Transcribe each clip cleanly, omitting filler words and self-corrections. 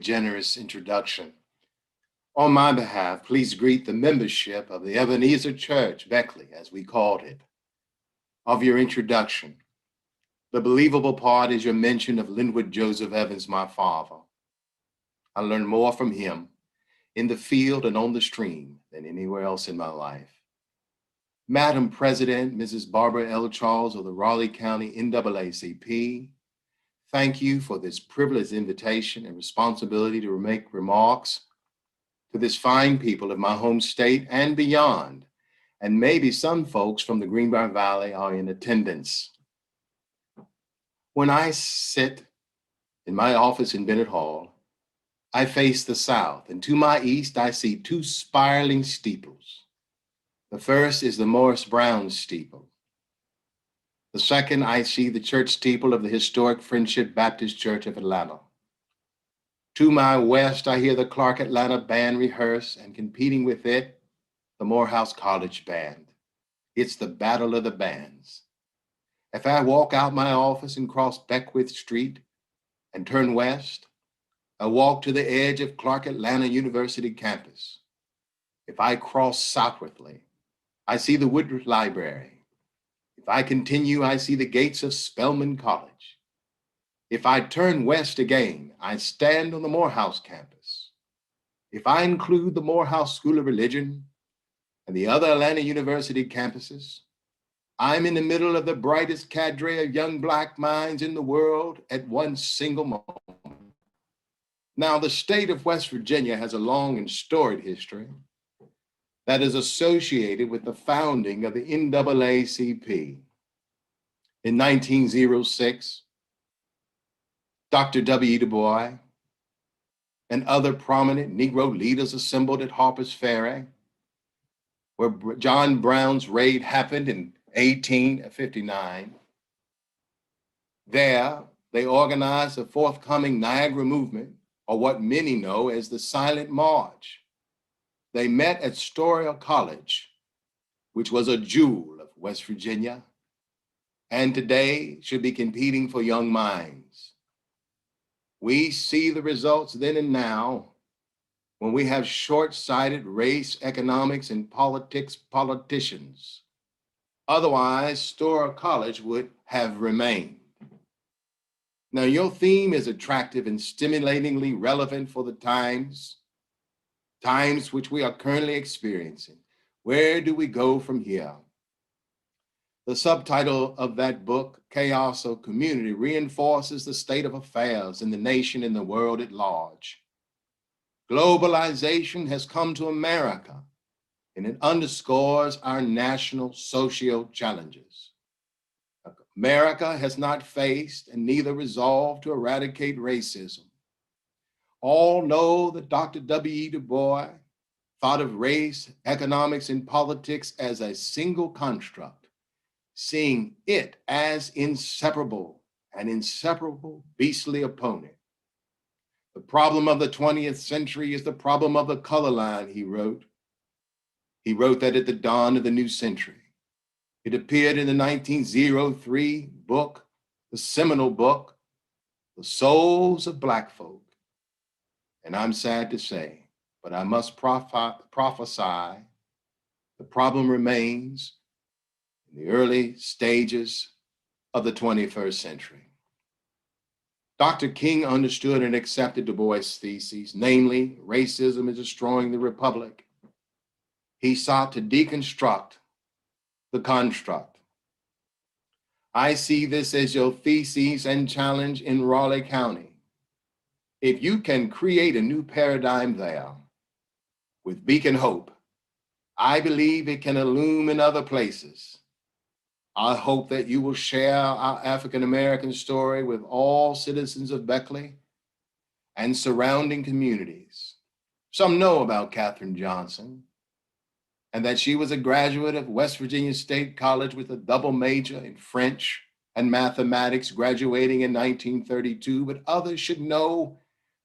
generous introduction. On my behalf, please greet the membership of the Ebenezer Church, Beckley, as we called it, of your introduction. The believable part is your mention of Linwood Joseph Evans, my father. I learned more from him in the field and on the stream than anywhere else in my life. Madam President, Mrs. Barbara L. Charles of the Raleigh County N.A.A.C.P., thank you for this privileged invitation and responsibility to make remarks to this fine people of my home state and beyond. And maybe some folks from the Greenbrier Valley are in attendance. When I sit in my office in Bennett Hall, I face the south, and to my east, I see two spiraling steeples. The first is the Morris Brown steeple. The second, I see the church steeple of the historic Friendship Baptist Church of Atlanta. To my west, I hear the Clark Atlanta Band rehearse, and competing with it, the Morehouse College Band. It's the battle of the bands. If I walk out my office and cross Beckwith Street and turn west, I walk to the edge of Clark Atlanta University campus. If I cross southwardly, I see the Woodruff Library. If I continue, I see the gates of Spelman College. If I turn west again, I stand on the Morehouse campus. If I include the Morehouse School of Religion and the other Atlanta University campuses, I'm in the middle of the brightest cadre of young Black minds in the world at one single moment. Now, the state of West Virginia has a long and storied history that is associated with the founding of the N.A.A.C.P. In 1906, Dr. W. Du Bois and other prominent Negro leaders assembled at Harper's Ferry, where John Brown's raid happened in 1859. There, they organized the forthcoming Niagara movement, or what many know as the Silent March. They met at Storia College, which was a jewel of West Virginia, and today should be competing for young minds. We see the results then and now when we have short-sighted race, economics, and politicians. Otherwise, Storia College would have remained. Now, your theme is attractive and stimulatingly relevant for the times which we are currently experiencing. Where do we go from here? The subtitle of that book, Chaos or Community, reinforces the state of affairs in the nation and the world at large. Globalization has come to America, and it underscores our national socio challenges. America has not faced and neither resolved to eradicate racism. All know that Dr. W. Du Bois thought of race, economics, and politics as a single construct, seeing it as inseparable, an inseparable beastly opponent. The problem of the 20th century is the problem of the color line, he wrote. He wrote that at the dawn of the new century. It appeared in the 1903 book, the seminal book, The Souls of Black Folk. And I'm sad to say, but I must prophesy, the problem remains in the early stages of the 21st century. Dr. King understood and accepted Du Bois' theses, namely, racism is destroying the republic. He sought to deconstruct the construct. I see this as your thesis and challenge in Raleigh County. If you can create a new paradigm there with Beacon Hope, I believe it can illumine other places. I hope that you will share our African-American story with all citizens of Beckley and surrounding communities. Some know about Katherine Johnson and that she was a graduate of West Virginia State College with a double major in French and mathematics, graduating in 1932, but others should know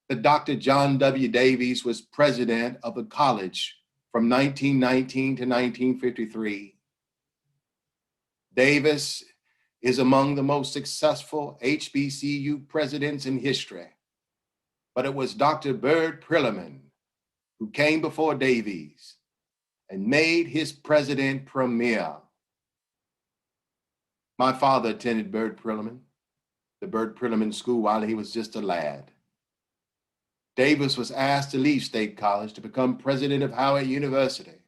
that Dr. John W. Davies was president of the college from 1919 to 1953. Davis is among the most successful HBCU presidents in history. but it was Dr. Bird Prilliman who came before Davies and made his president premier. My father attended Bird Prilliman, the Bird Prilliman School, while he was just a lad. Davis was asked to leave State College to become president of Howard University,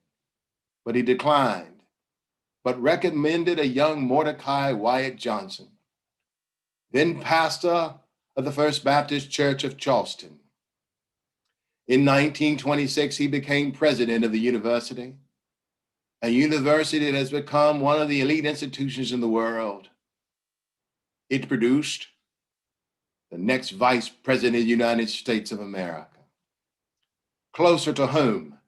but he declined, but recommended a young Mordecai Wyatt Johnson, then pastor of the First Baptist Church of Charleston. In 1926, he became president of the university, a university that has become one of the elite institutions in the world. It produced the next vice president of the United States of America. Closer to home,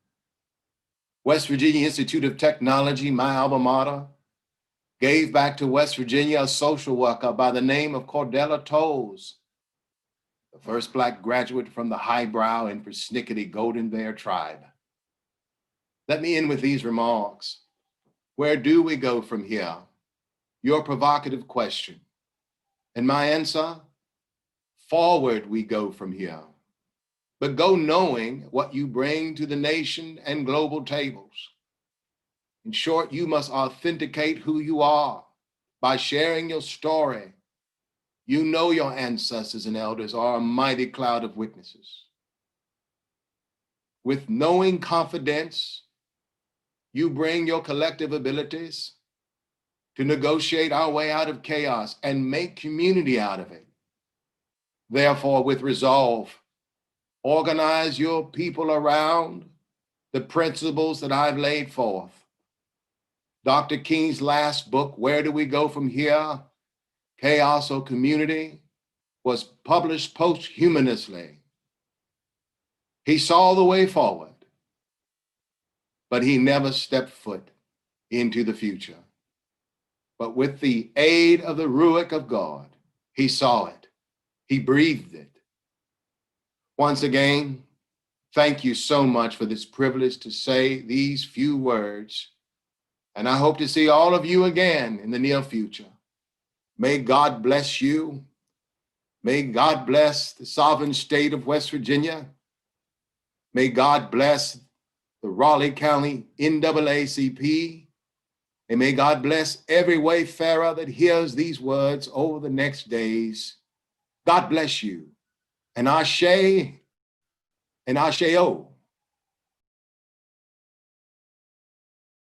West Virginia Institute of Technology, my alma mater, gave back to West Virginia a social worker by the name of Cordella Tolles, the first Black graduate from the highbrow and persnickety Golden Bear tribe. Let me end with these remarks. Where do we go from here? Your provocative question. And my answer, forward we go from here. But go knowing what you bring to the nation and global tables. In short, you must authenticate who you are by sharing your story. You know your ancestors and elders are a mighty cloud of witnesses. With knowing confidence, you bring your collective abilities to negotiate our way out of chaos and make community out of it. Therefore, with resolve, organize your people around the principles that I've laid forth. Dr. King's last book, Where Do We Go From Here? Chaos or Community, was published posthumously. He saw the way forward, but he never stepped foot into the future. But with the aid of the Ruach of God, he saw it, he breathed it. Once again, thank you so much for this privilege to say these few words, and I hope to see all of you again in the near future. May God bless you. May God bless the sovereign state of West Virginia. May God bless the Raleigh County N.A.A.C.P. And may God bless every wayfarer that hears these words over the next days. God bless you. And Ashe and Asheo.